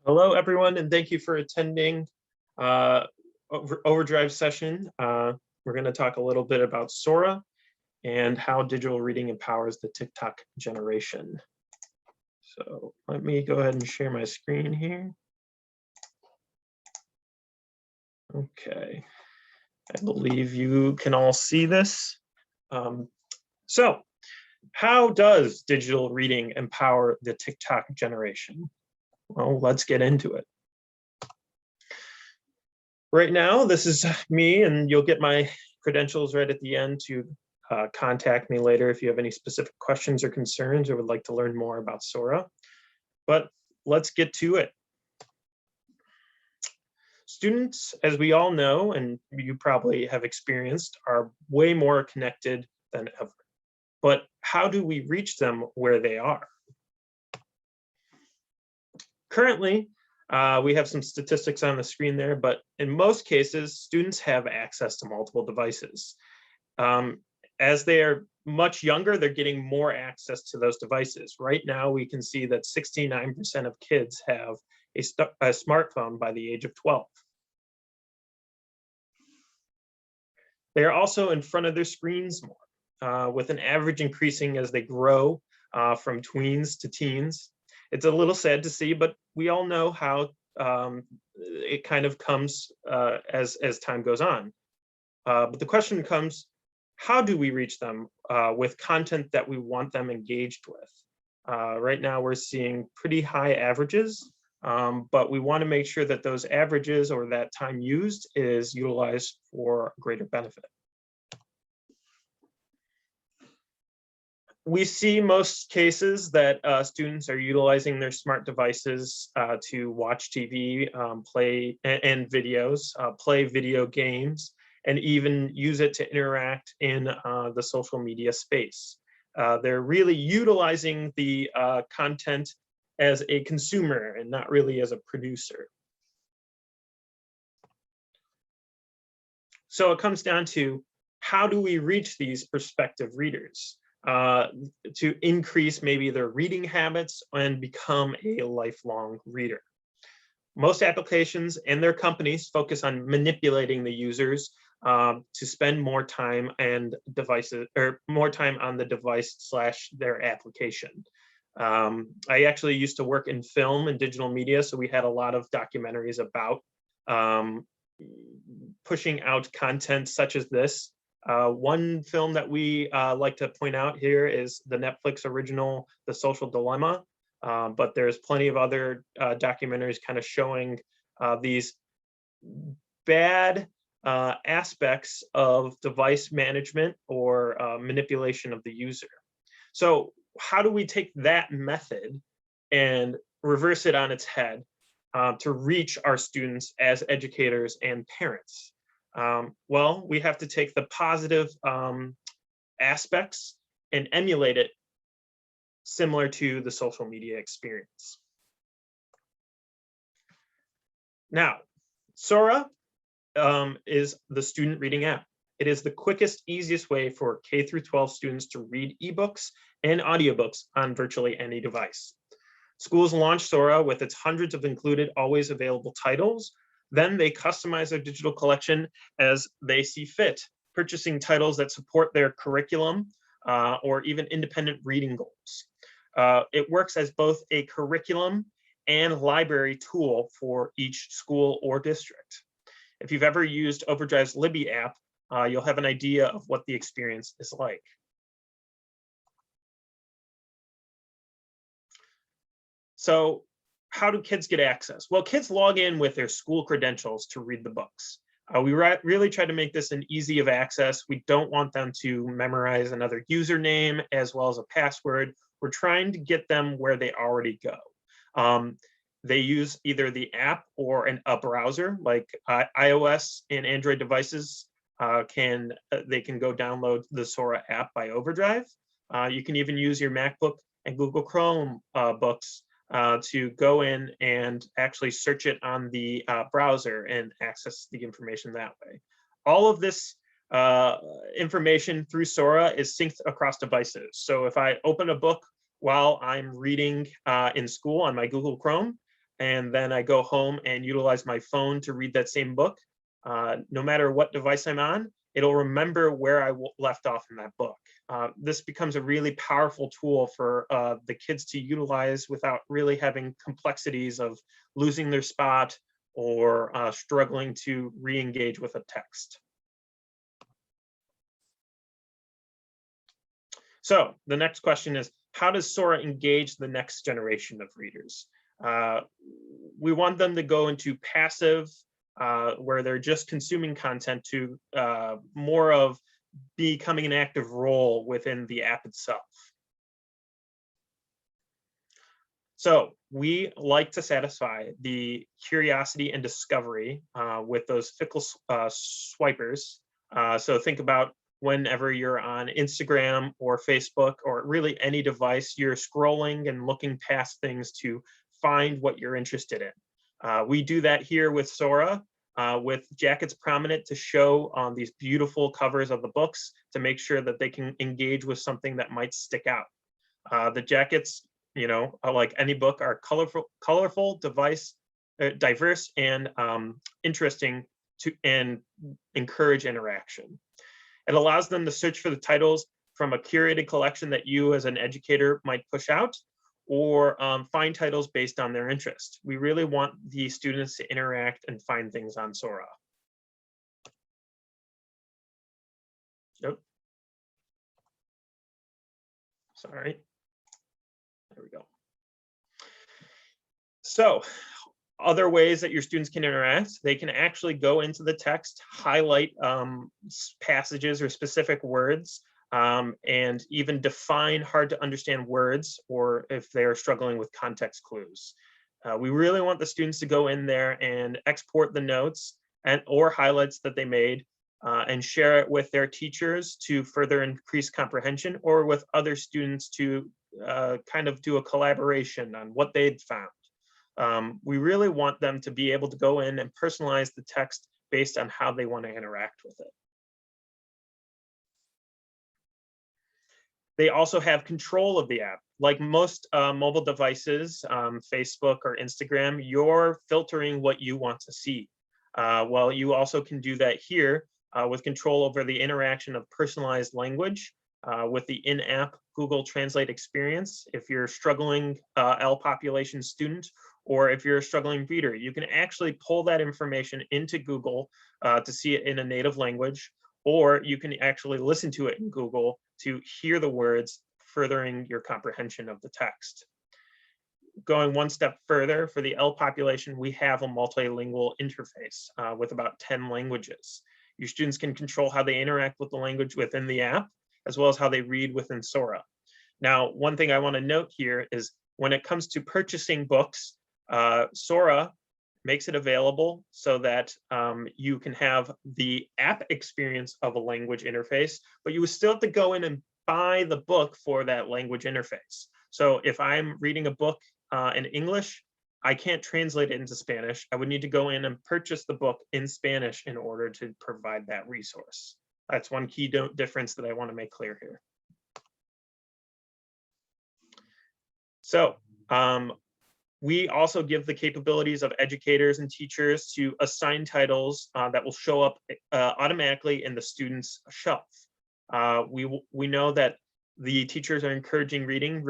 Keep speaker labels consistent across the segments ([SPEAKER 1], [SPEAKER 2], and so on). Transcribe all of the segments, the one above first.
[SPEAKER 1] Hello, everyone, and thank you for attending OverDrive session. We're going to talk a little bit about Sora and how digital reading empowers the TikTok generation. So let me go ahead and share my screen here. Okay, I believe you can all see this. So how does digital reading empower the TikTok generation? Well, let's get into it. Right now, this is me, and you'll get my credentials right at the end to contact me later if you have any specific questions or concerns or would like to learn more about Sora. But let's get to it. Students, as we all know, and you probably have experienced, are way more connected than ever. But how do we reach them where they are? Currently, we have some statistics on the screen there, but in most cases, students have access to multiple devices. As they are much younger, they're getting more access to those devices. Right now, we can see that 69% of kids have a smartphone by the age of 12. They are also in front of their screens more, with an average increasing as they grow from tweens to teens. It's a little sad to see, but we all know how it kind of comes as time goes on. But the question comes, how do we reach them with content that we want them engaged with? Right now, we're seeing pretty high averages, but we want to make sure that those averages or that time used is utilized for greater benefit. We see most cases that students are utilizing their smart devices to watch TV, play and videos, play video games, and even use it to interact in the social media space. They're really utilizing the content as a consumer and not really as a producer. So it comes down to, how do we reach these prospective readers to increase maybe their reading habits and become a lifelong reader? Most applications and their companies focus on manipulating the users to spend more time and devices, or more time on the device / their application. I actually used to work in film and digital media, so we had a lot of documentaries about pushing out content such as this. One film that we like to point out here is the Netflix original, The Social Dilemma, but there's plenty of other documentaries kind of showing these bad aspects of device management or manipulation of the user. So how do we take that method and reverse it on its head to reach our students as educators and parents? Well, we have to take the positive aspects and emulate it similar to the social media experience. Now, Sora is the student reading app. It is the quickest, easiest way for K-12 students to read ebooks and audiobooks on virtually any device. Schools launch Sora with its hundreds of included, always available titles. Then they customize their digital collection as they see fit, purchasing titles that support their curriculum or even independent reading goals. It works as both a curriculum and library tool for each school or district. If you've ever used OverDrive's Libby app, you'll have an idea of what the experience is like. So how do kids get access? Well, kids log in with their school credentials to read the books. We really try to make this an easy of access. We don't want them to memorize another username as well as a password. We're trying to get them where they already go. They use either the app or a browser, like iOS and Android devices they can go download the Sora app by OverDrive. You can even use your MacBook and Google Chrome books to go in and actually search it on the browser and access the information that way. All of this information through Sora is synced across devices. So if I open a book while I'm reading in school on my Google Chrome, and then I go home and utilize my phone to read that same book, no matter what device I'm on, it'll remember where I left off in that book. This becomes a really powerful tool for the kids to utilize without really having complexities of losing their spot or struggling to re-engage with a text. So the next question is, how does Sora engage the next generation of readers? We want them to go into passive, where they're just consuming content, to more of becoming an active role within the app itself. So we like to satisfy the curiosity and discovery with those fickle swipers. So think about whenever you're on Instagram or Facebook or really any device, you're scrolling and looking past things to find what you're interested in. We do that here with Sora, with jackets prominent to show these beautiful covers of the books to make sure that they can engage with something that might stick out. The jackets, you know, like any book, are colorful, diverse, and interesting and encourage interaction. It allows them to search for the titles from a curated collection that you as an educator might push out, or find titles based on their interest. We really want the students to interact and find things on Sora. Nope. Sorry. There we go. So other ways that your students can interact, they can actually go into the text, highlight passages or specific words, and even define hard to understand words, or if they're struggling with context clues. We really want the students to go in there and export the notes or highlights that they made and share it with their teachers to further increase comprehension, or with other students to kind of do a collaboration on what they'd found. We really want them to be able to go in and personalize the text based on how they want to interact with it. They also have control of the app. Like most mobile devices, Facebook or Instagram, you're filtering what you want to see. Well, you also can do that here with control over the interaction of personalized language with the in-app Google Translate experience. If you're struggling L population student, or if you're a struggling reader, you can actually pull that information into Google to see it in a native language, or you can actually listen to it in Google to hear the words, furthering your comprehension of the text. Going one step further, for the L population, we have a multilingual interface with about 10 languages. Your students can control how they interact with the language within the app, as well as how they read within Sora. Now, one thing I want to note here is when it comes to purchasing books, Sora makes it available so that you can have the app experience of a language interface, but you still have to go in and buy the book for that language interface. So if I'm reading a book in English, I can't translate it into Spanish. I would need to go in and purchase the book in Spanish in order to provide that resource. That's one key difference that I want to make clear here. So we also give the capabilities of educators and teachers to assign titles that will show up automatically in the student's shelf. We know that the teachers are encouraging reading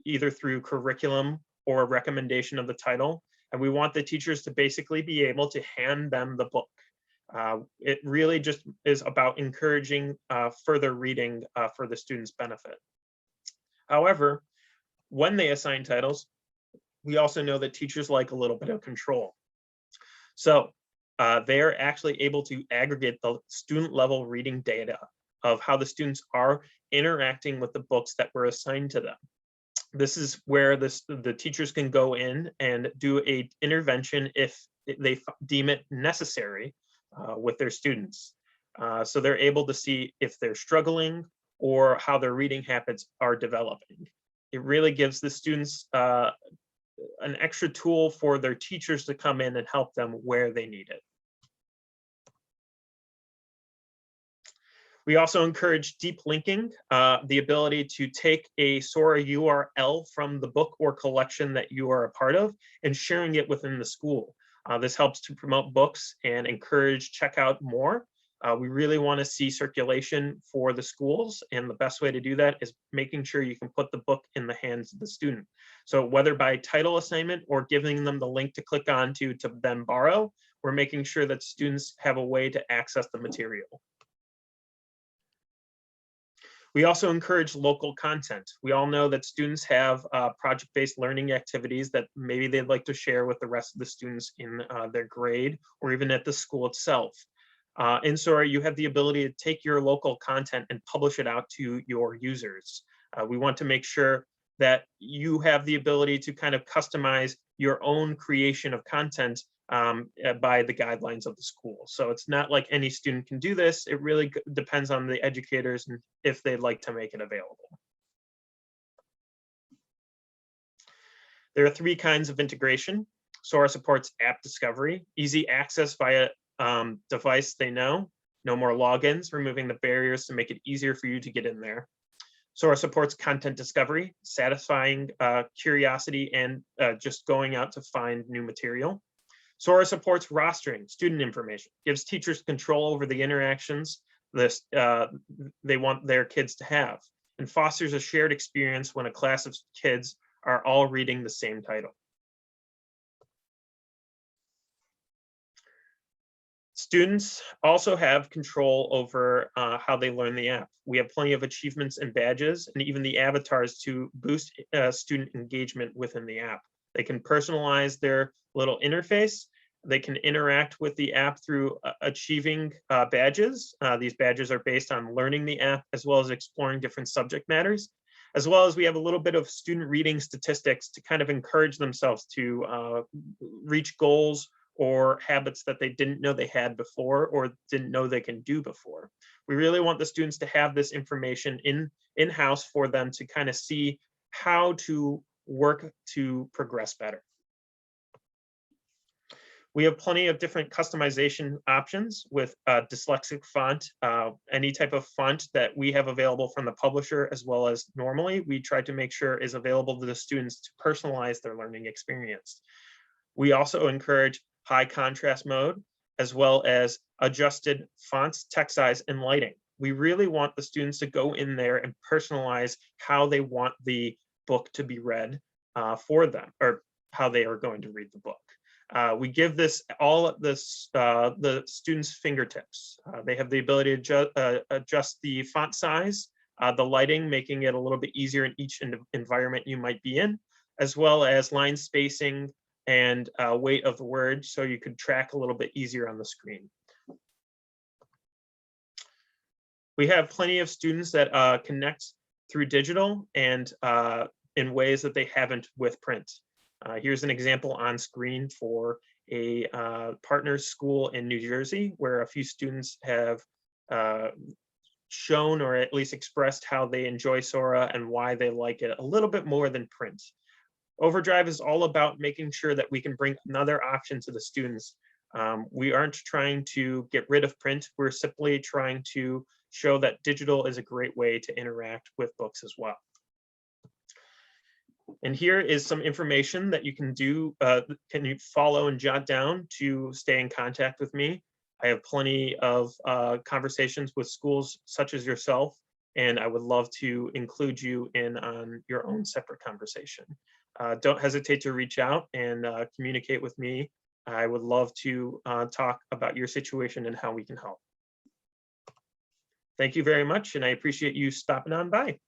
[SPEAKER 1] either through curriculum or recommendation of the title, and we want the teachers to basically be able to hand them the book. It really just is about encouraging further reading for the student's benefit. However, when they assign titles, we also know that teachers like a little bit of control. So they're actually able to aggregate the student level reading data of how the students are interacting with the books that were assigned to them. This is where the teachers can go in and do an intervention if they deem it necessary with their students. So they're able to see if they're struggling or how their reading habits are developing. It really gives the students an extra tool for their teachers to come in and help them where they need it. We also encourage deep linking, the ability to take a Sora URL from the book or collection that you are a part of and sharing it within the school. This helps to promote books and encourage checkout more. We really want to see circulation for the schools, and the best way to do that is making sure you can put the book in the hands of the student. So whether by title assignment or giving them the link to click on to then borrow, we're making sure that students have a way to access the material. We also encourage local content. We all know that students have project-based learning activities that maybe they'd like to share with the rest of the students in their grade or even at the school itself. In Sora, you have the ability to take your local content and publish it out to your users. We want to make sure that you have the ability to kind of customize your own creation of content by the guidelines of the school. So it's not like any student can do this. It really depends on the educators and if they'd like to make it available. There are 3 kinds of integration. Sora supports app discovery, easy access via device they know, no more logins, removing the barriers to make it easier for you to get in there. Sora supports content discovery, satisfying curiosity and just going out to find new material. Sora supports rostering, student information, gives teachers control over the interactions they want their kids to have, and fosters a shared experience when a class of kids are all reading the same title. Students also have control over how they learn the app. We have plenty of achievements and badges, and even the avatars to boost student engagement within the app. They can personalize their little interface. They can interact with the app through achieving badges. These badges are based on learning the app as well as exploring different subject matters, as well as we have a little bit of student reading statistics to kind of encourage themselves to reach goals or habits that they didn't know they had before or didn't know they can do before. We really want the students to have this information in-house for them to kind of see how to work to progress better. We have plenty of different customization options with dyslexic font, any type of font that we have available from the publisher, as well as normally we try to make sure is available to the students to personalize their learning experience. We also encourage high contrast mode, as well as adjusted fonts, text size, and lighting. We really want the students to go in there and personalize how they want the book to be read for them, or how they are going to read the book. We give this all at the students' fingertips. They have the ability to adjust the font size, the lighting, making it a little bit easier in each environment you might be in, as well as line spacing and weight of the word, so you could track a little bit easier on the screen. We have plenty of students that connect through digital and in ways that they haven't with print. Here's an example on screen for a partner school in New Jersey, where a few students have shown or at least expressed how they enjoy Sora and why they like it a little bit more than print. OverDrive is all about making sure that we can bring another option to the students. We aren't trying to get rid of print. We're simply trying to show that digital is a great way to interact with books as well. And here is some information that you can do, can you follow and jot down to stay in contact with me. I have plenty of conversations with schools such as yourself, and I would love to include you in on your own separate conversation. Don't hesitate to reach out and communicate with me. I would love to talk about your situation and how we can help. Thank you very much, and I appreciate you stopping on by.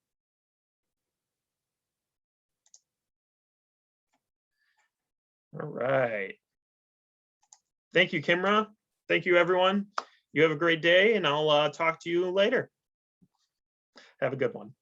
[SPEAKER 1] All right. Thank you, Kimra. Thank you, everyone. You have a great day, and I'll talk to you later. Have a good one.